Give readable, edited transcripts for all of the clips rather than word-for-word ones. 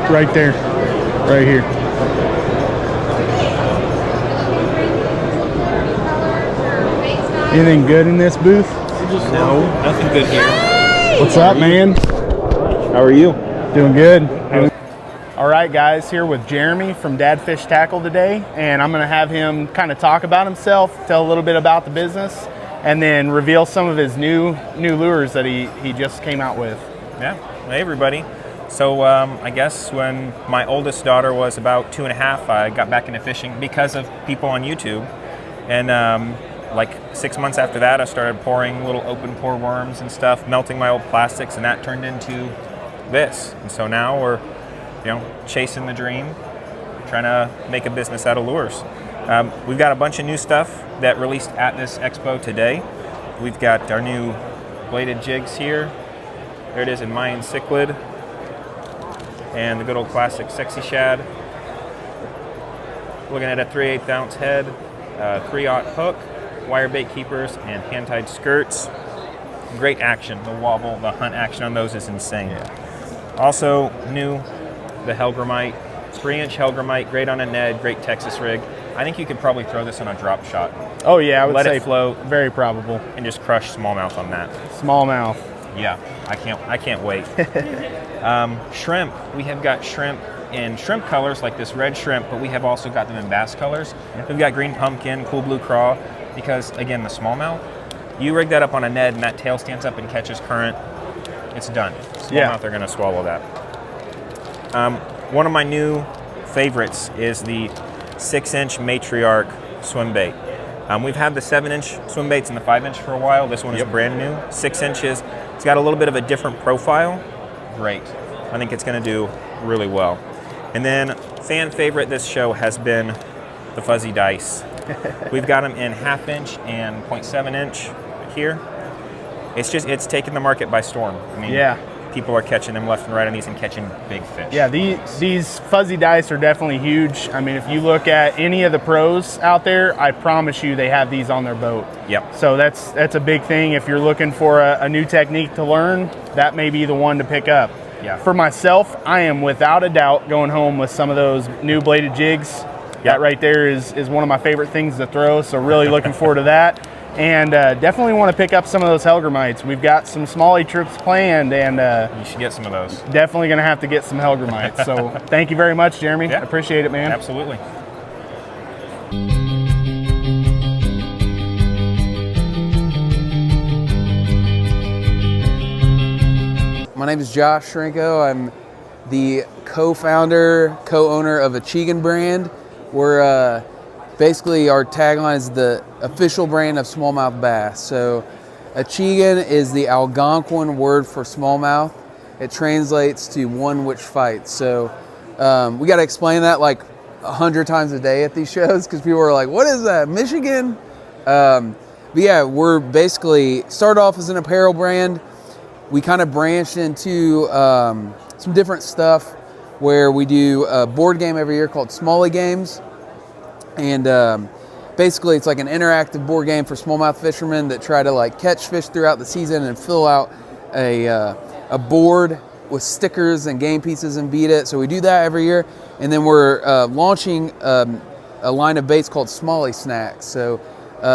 right there, right here. Anything good in this booth? No, nothing good here. What's up, man? How are you? Doing good. All right, guys, here with Jeremy from Dad Fish Tackle today, and I'm gonna have him kind of talk about himself, tell a little bit about the business, and then reveal some of his new lures that he just came out with. Yeah, hey everybody. So I guess when my oldest daughter was about 2.5, I got back into fishing because of people on YouTube. And like 6 months after that, I started pouring little open pore worms and stuff, melting my old plastics, and that turned into this. And so now we're, chasing the dream, trying to make a business out of lures. We've got a bunch of new stuff that released at this expo today. We've got our new bladed jigs here. There it is in Mayan cichlid. And the good old classic sexy shad. Looking at a 3/8 ounce head, 3/0 hook, wire bait keepers, and hand-tied skirts. Great action. The wobble, the hunt action on those is insane. Yeah. Also new, the Helgramite. 3-inch Helgramite, great on a Ned, great Texas rig. I think you could probably throw this on a drop shot. Oh yeah, I would say let it float, very probable. and just crush smallmouth on that. Smallmouth. Yeah, I can't wait. Shrimp, we have got shrimp in shrimp colors like this red shrimp, but we have also got them in bass colors. We've got green pumpkin, cool blue craw, because again, the smallmouth, you rig that up on a Ned and that tail stands up and catches current, it's done. Smallmouth are gonna swallow that. One of my new favorites is the 6-inch Matriarch swim bait. We've had the 7-inch swim baits and the 5-inch for a while. This one is brand new, 6 inches. It's got a little bit of a different profile. Great. I think it's gonna do really well. And then fan favorite this show has been the fuzzy dice. We've got them in 1/2 inch and 0.7 inch here. It's taken the market by storm. I mean, people are catching them left and right on these and catching big fish. Yeah, these fuzzy dice are definitely huge. I mean, if you look at any of the pros out there, I promise you they have these on their boat. Yep. So that's a big thing. If you're looking for a new technique to learn, that may be the one to pick up. Yeah. For myself, I am without a doubt going home with some of those new bladed jigs. That right there is one of my favorite things to throw, so really looking forward to that. And definitely want to pick up some of those Helgramites. We've got some smallie trips planned, and you should get some of those. Definitely going to have to get some Helgramites. So thank you very much, Jeremy. Yeah. I appreciate it, man. Absolutely. My name is Josh Shrinko. I'm the co-founder, co-owner of Achigan Brand. We're basically, our tagline is the official brand of smallmouth bass. So Achigan is the Algonquin word for smallmouth. It translates to one which fights. So we got to explain that like 100 times a day at these shows because people are like, what is that, Michigan? But yeah, we're basically started off as an apparel brand. We kind of branched into some different stuff where we do a board game every year called Smallie Games. And basically it's like an interactive board game for smallmouth fishermen that try to like catch fish throughout the season and fill out a board with stickers and game pieces and beat it. So we do that every year. And then we're launching a line of baits called Smallie Snacks. So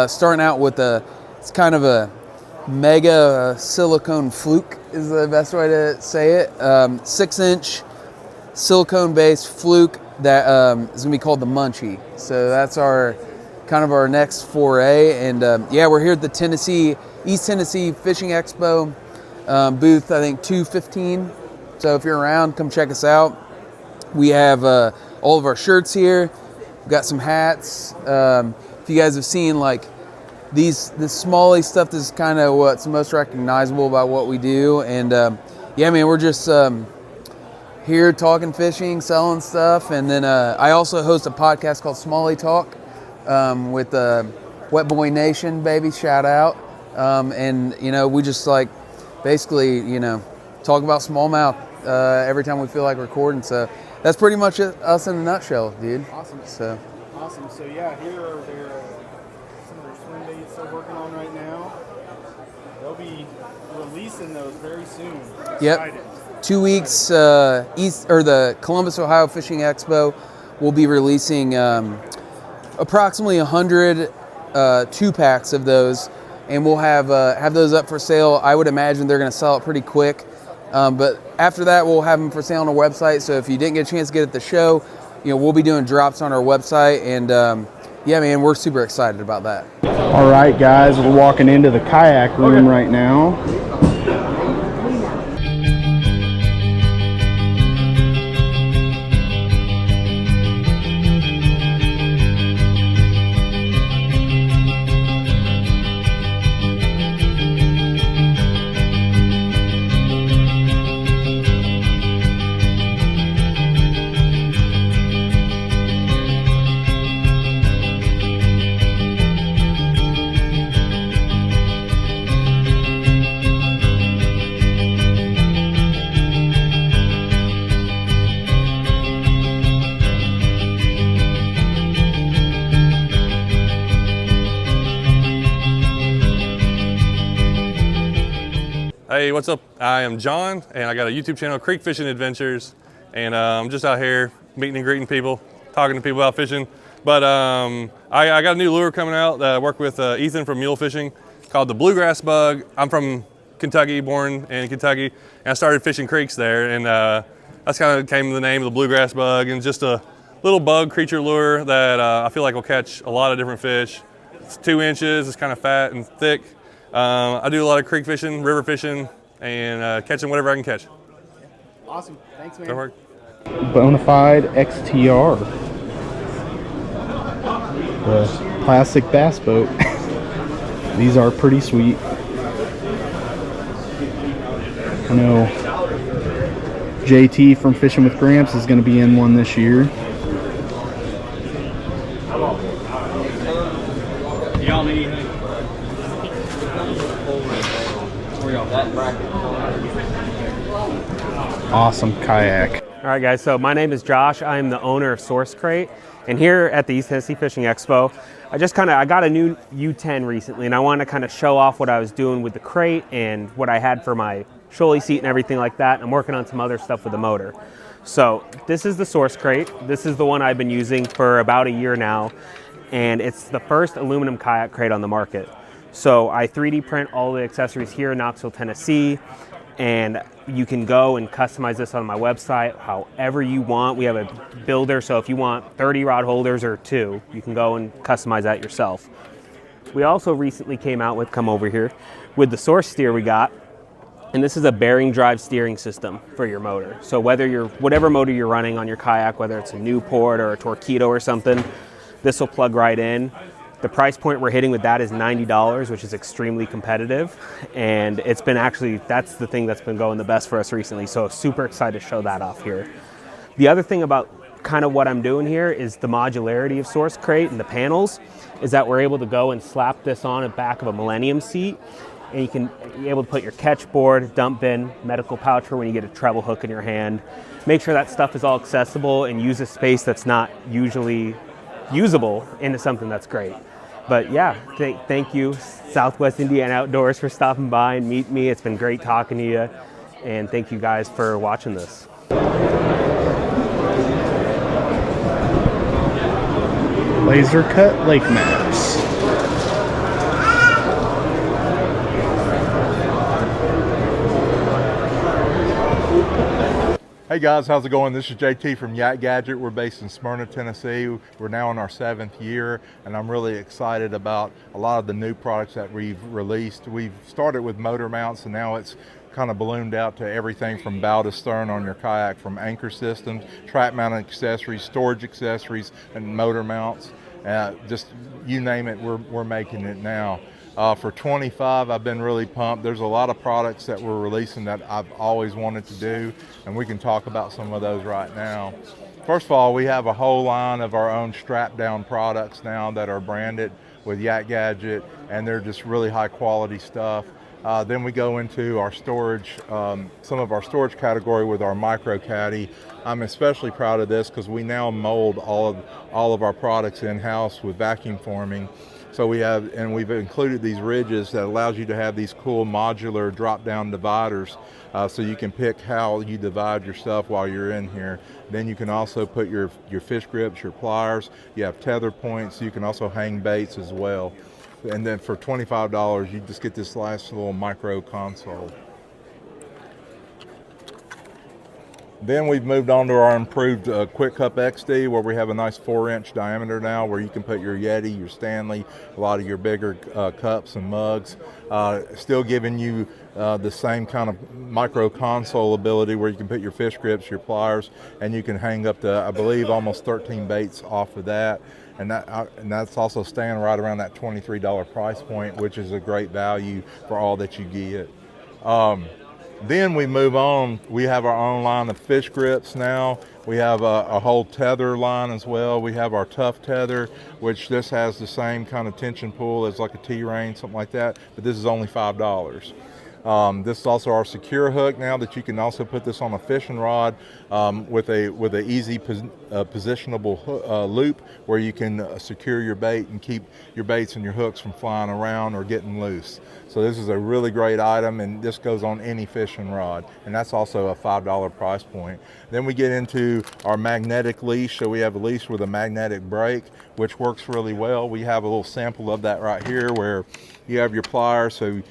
starting out with it's kind of a mega silicone fluke is the best way to say it. 6-inch silicone based fluke that is gonna be called the Munchie. So that's our next foray. And yeah, we're here at the East Tennessee Fishing Expo, booth I think 215. So if you're around, come check us out. We have all of our shirts here. We've got some hats. If you guys have seen like this Smallie stuff, is kind of what's most recognizable about what we do. And yeah, man, we're just here talking fishing, selling stuff. And then I also host a podcast called Smallie Talk with Wet Boy Nation, baby, shout out. And we just like basically talk about smallmouth every time we feel like recording. So that's pretty much us in a nutshell, dude. Awesome. Awesome. So yeah, here are some of their swim baits they're working on right now. They'll be releasing those very soon. Yep. 2 weeks the Columbus, Ohio Fishing Expo, we'll be releasing approximately 100 2-packs of those, and we'll have those up for sale. I would imagine they're going to sell it pretty quick, but after that we'll have them for sale on our website. So if you didn't get a chance to get at the show, we'll be doing drops on our website, and yeah, man, we're super excited about that. All right, guys, we're walking into the kayak room right now. Hey, what's up? I am John, and I got a YouTube channel, Creek Fishing Adventures, and I'm just out here meeting and greeting people, talking to people about fishing. But I got a new lure coming out that I work with Ethan from Mule Fishing called the Bluegrass Bug. I'm from Kentucky, born in Kentucky, and I started fishing creeks there, and that's kind of came the name of the Bluegrass Bug, and just a little bug creature lure that I feel like will catch a lot of different fish. It's 2 inches, it's kind of fat and thick. I do a lot of creek fishing, river fishing, and catching whatever I can catch. Awesome. Thanks, man. Go work. Bonafide XTR. The classic bass boat. These are pretty sweet. I know JT from Fishing with Gramps is going to be in one this year. Y'all need anything? Awesome kayak. All right, guys, so my name is Josh. I'm the owner of Source Crate, and here at the East Tennessee Fishing Expo, I got a new U10 recently, and I wanted to kind of show off what I was doing with the crate and what I had for my shoalie seat and everything like that. And I'm working on some other stuff with the motor. So this is the Source Crate. This is the one I've been using for about a year now, and it's the first aluminum kayak crate on the market. So I 3D print all the accessories here in Knoxville, Tennessee, and you can go and customize this on my website however you want. We have a builder, so if you want 30 rod holders or 2, you can go and customize that yourself. We also recently came out with, come over here, with the Source steer we got, and this is a bearing drive steering system for your motor. So whatever motor you're running on your kayak, whether it's a Newport or a Torpedo or something, this will plug right in. The price point we're hitting with that is $90, which is extremely competitive. And it's been that's the thing that's been going the best for us recently. So super excited to show that off here. The other thing about kind of what I'm doing here is the modularity of Source Crate and the panels is that we're able to go and slap this on the back of a Millennium seat. And you're able to put your catch board, dump bin, medical pouch for when you get a treble hook in your hand. Make sure that stuff is all accessible and use a space that's not usually usable into something that's great. But yeah, thank you, Southwest Indiana Outdoors, for stopping by and meeting me. It's been great talking to you, and thank you guys for watching this. Laser cut lake maps. Hey guys, how's it going? This is JT from Yak Gadget. We're based in Smyrna, Tennessee. We're now in our 7th year, and I'm really excited about a lot of the new products that we've released. We've started with motor mounts, and now it's kind of ballooned out to everything from bow to stern on your kayak, from anchor systems, trap mounted accessories, storage accessories, and motor mounts. Just you name it, we're making it now. For 25, I've been really pumped. There's a lot of products that we're releasing that I've always wanted to do, and we can talk about some of those right now. First of all, we have a whole line of our own strap down products now that are branded with Yak Gadget, and they're just really high quality stuff. Then we go into our storage, some of our storage category with our micro caddy. I'm especially proud of this because we now mold all of our products in-house with vacuum forming. So we've included these ridges that allows you to have these cool modular drop-down dividers, so you can pick how you divide your stuff while you're in here. Then you can also put your fish grips, your pliers. You have tether points. You can also hang baits as well. And then for $25, you just get this nice little micro console. Then we've moved on to our improved Quick Cup XD, where we have a nice 4-inch diameter now, where you can put your Yeti, your Stanley, a lot of your bigger cups and mugs. Still giving you the same kind of micro console ability, where you can put your fish grips, your pliers, and you can hang up to, I believe, almost 13 baits off of that. And that's also staying right around that $23 price point, which is a great value for all that you get. Then we move on. We have our own line of fish grips now. We have a whole tether line as well. We have our tough tether, which this has the same kind of tension pull as like a T-Rain, something like that, but this is only $5. This is also our secure hook now, that you can also put this on a fishing rod with a easy positionable loop, where you can secure your bait and keep your baits and your hooks from flying around or getting loose. So this is a really great item, and this goes on any fishing rod, and that's also a $5 price point. Then we get into our magnetic leash. So we have a leash with a magnetic brake, which works really well. We have a little sample of that right here, where you have your pliers, so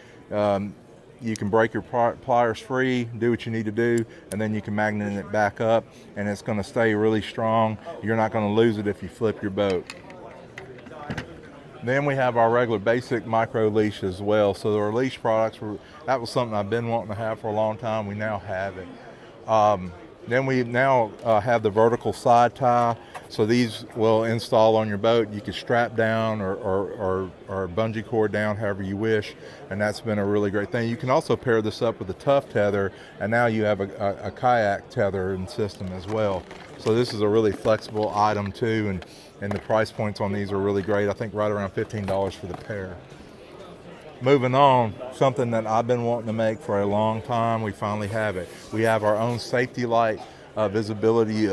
you can break your pliers free, do what you need to do, and then you can magnet it back up, and it's going to stay really strong. You're not going to lose it if you flip your boat. Then we have our regular basic micro leash as well. So our leash products, that was something I've been wanting to have for a long time. We now have it. Then we now have the vertical side tie. So these will install on your boat. You can strap down or bungee cord down, however you wish, and that's been a really great thing. You can also pair this up with a tough tether, and now you have a kayak tether and system as well. So this is a really flexible item too, and the price points on these are really great. I think right around $15 for the pair. Moving on, something that I've been wanting to make for a long time, we finally have it. We have our own safety light visibility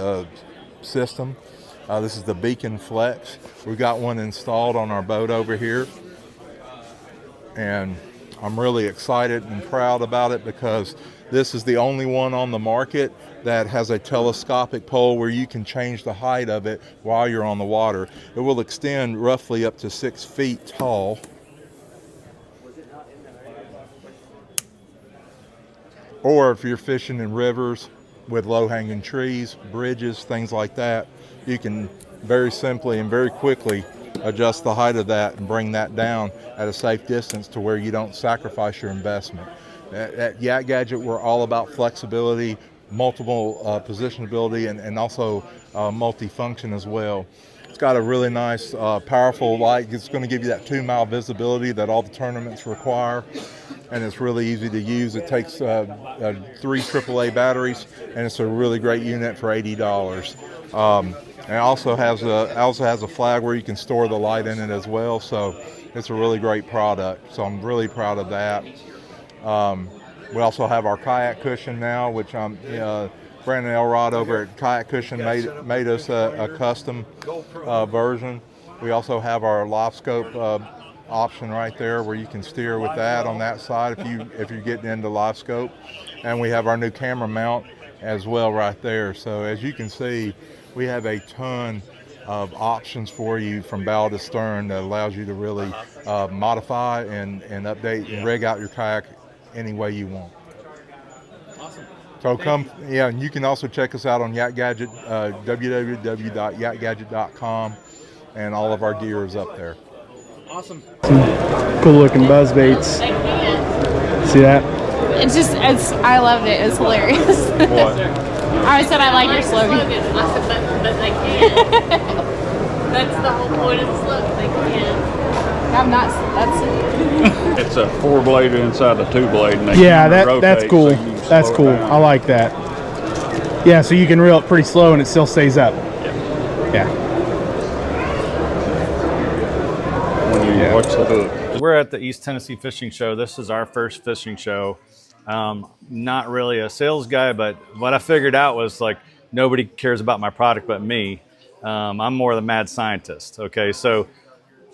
system. This is the Beacon Flex. We've got one installed on our boat over here, and I'm really excited and proud about it, because this is the only one on the market that has a telescopic pole where you can change the height of it while you're on the water. It will extend roughly up to 6 feet tall. Or if you're fishing in rivers with low-hanging trees, bridges, things like that, you can very simply and very quickly adjust the height of that and bring that down at a safe distance to where you don't sacrifice your investment. At Yak Gadget, we're all about flexibility, multiple positionability, and also multi-function as well. It's got a really nice, powerful light. It's going to give you that 2-mile visibility that all the tournaments require, and it's really easy to use. It takes 3 AAA batteries, and it's a really great unit for $80. And it also has a flag where you can store the light in it as well. So it's a really great product. So I'm really proud of that. We also have our kayak cushion now, which Brandon Elrod over at Kayak Cushion made us a custom version. We also have our live scope option right there, where you can steer with that on that side if you're getting into live scope. And we have our new camera mount as well right there. So as you can see, we have a ton of options for you from bow to stern that allows you to really modify and update and rig out your kayak any way you want. Awesome. So and you can also check us out on Yak Gadget, www.yakgadget.com, and all of our gear is up there. Awesome. Cool looking buzz baits. See that? I loved it. It was hilarious. What? I said I like your slogan. I said, but they can't. That's the whole point of the slogan. They can't. I'm not. That's. It's a 4-blade inside a 2-blade. And Yeah, that's cool. That's cool. I like that. Yeah, so you can reel it pretty slow and it still stays up. Yeah. What's the hook? We're at the East Tennessee Fishing Show. This is our first fishing show. Not really a sales guy, but what I figured out was like nobody cares about my product but me. I'm more the mad scientist. Okay, so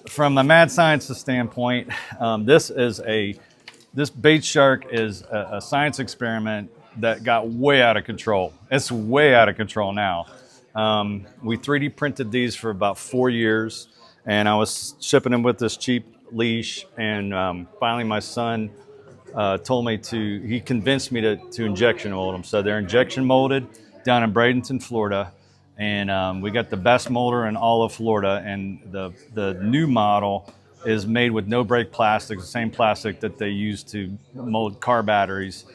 from a mad scientist standpoint, this bait shark is a science experiment that got way out of control. It's way out of control now. We 3D printed these for about 4 years, and I was shipping them with this cheap leash, and finally my son told me he convinced me to injection mold them. So they're injection molded down in Bradenton, Florida, and we got the best molder in all of Florida, and the new model is made with no break plastic, the same plastic that they use to mold car batteries.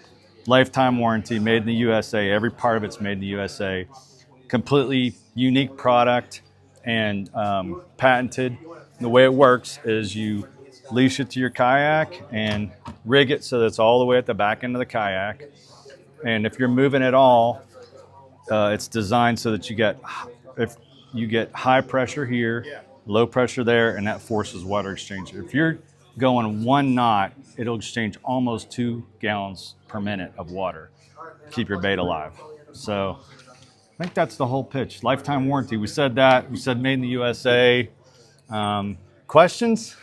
Lifetime warranty, made in the USA. Every part of it's made in the USA. Completely unique product and patented. The way it works is you leash it to your kayak and rig it so that it's all the way at the back end of the kayak. And if you're moving at all, it's designed so that you get high pressure here, low pressure there, and that forces water exchange. If you're going 1 knot, it'll exchange almost 2 gallons per minute of water. Keep your bait alive. So I think that's the whole pitch. Lifetime warranty. We said that. We said made in the USA. Questions?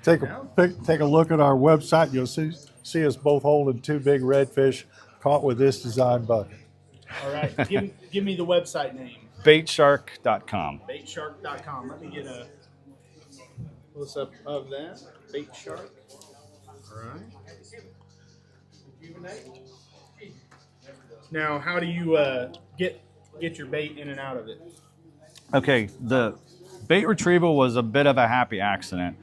Take a look at our website. You'll see us both holding 2 big redfish caught with this design bucket. All right. Give me the website name. Baitshark.com. Baitshark.com. Let me get a close up of that. Bait Shark. All right. Now, how do you get your bait in and out of it? Okay, the bait retrieval was a bit of a happy accident.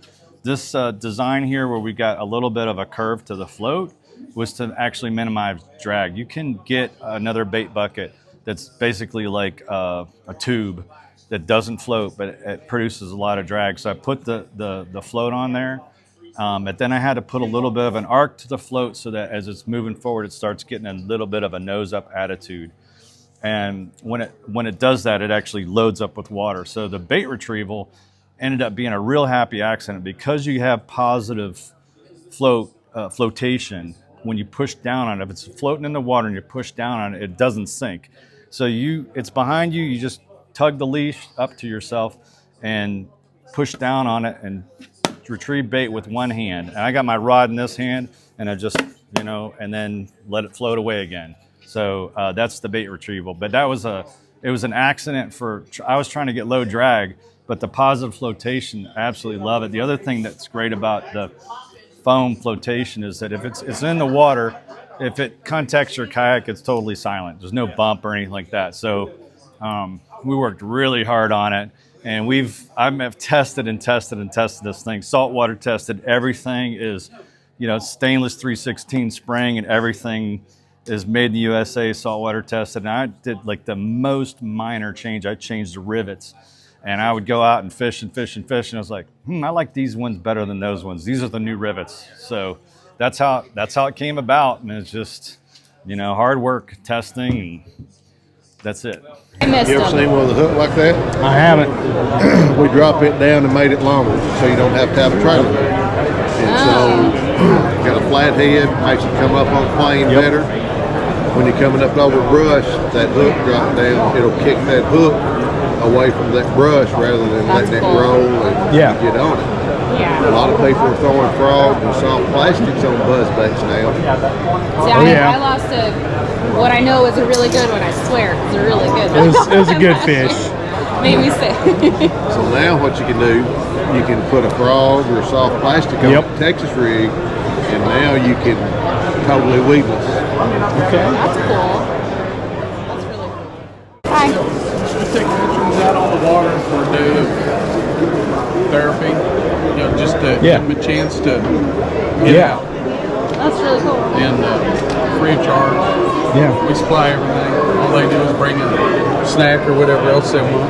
This design here where we got a little bit of a curve to the float was to actually minimize drag. You can get another bait bucket that's basically like a tube that doesn't float, but it produces a lot of drag. So I put the float on there, but then I had to put a little bit of an arc to the float so that as it's moving forward, it starts getting a little bit of a nose up attitude. And when it does that, it actually loads up with water. So the bait retrieval ended up being a real happy accident because you have positive flotation. When you push down on it, if it's floating in the water and you push down on it, it doesn't sink. So it's behind you, you just tug the leash up to yourself and push down on it and retrieve bait with one hand. And I got my rod in this hand and I just, and then let it float away again. So that's the bait retrieval. But it was an accident I was trying to get low drag, but the positive flotation, I absolutely love it. The other thing that's great about the foam flotation is that if it's in the water, if it contacts your kayak, it's totally silent. There's no bump or anything like that. So we worked really hard on it, and I've tested this thing, saltwater tested. Everything is, stainless 316 spring, and everything is made in the USA, saltwater tested. And I did like the most minor change. I changed the rivets. And I would go out and fish and fish and fish, and I was like, I like these ones better than those ones. These are the new rivets. So that's how it came about, and it's just, hard work, testing, and that's it. You ever seen one with a hook like that? I haven't. We drop it down and made it longer, so you don't have to have a trailer there. And so, got a flat head, makes it come up on the plane better. When you're coming up over brush, that hook drop down, it'll kick that hook away from that brush rather than letting it roll and get on it. Yeah. A lot of people are throwing frogs and soft plastics on buzz baits now. See, I lost what I know is a really good one, I swear. It's a really good one. It was a good fish. Made me sick. So now what you can do, you can put a frog or soft plastic on the Texas rig, and now you can totally weedless. Okay. That's cool. That's really cool. Hi. Take pictures out on the water for therapy, just to give them a chance to get out. That's really cool. And free of charge. Yeah. We supply everything. All they do is bring a snack or whatever else they want.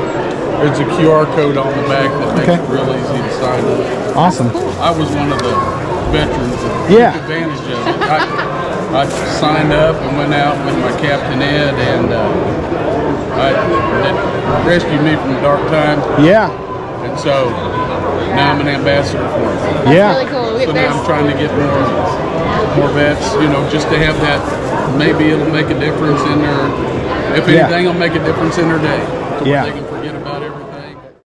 There's a QR code on the back that makes it real easy to sign up. Awesome. I was one of the veterans that took advantage of it. I signed up and went out with my Captain Ed, and that rescued me from a dark time. Yeah. And so now I'm an ambassador for it. That's really cool. So now I'm trying to get more vets, just to have that. Maybe it'll make a difference in their, if anything, it'll make a difference in their day. They can forget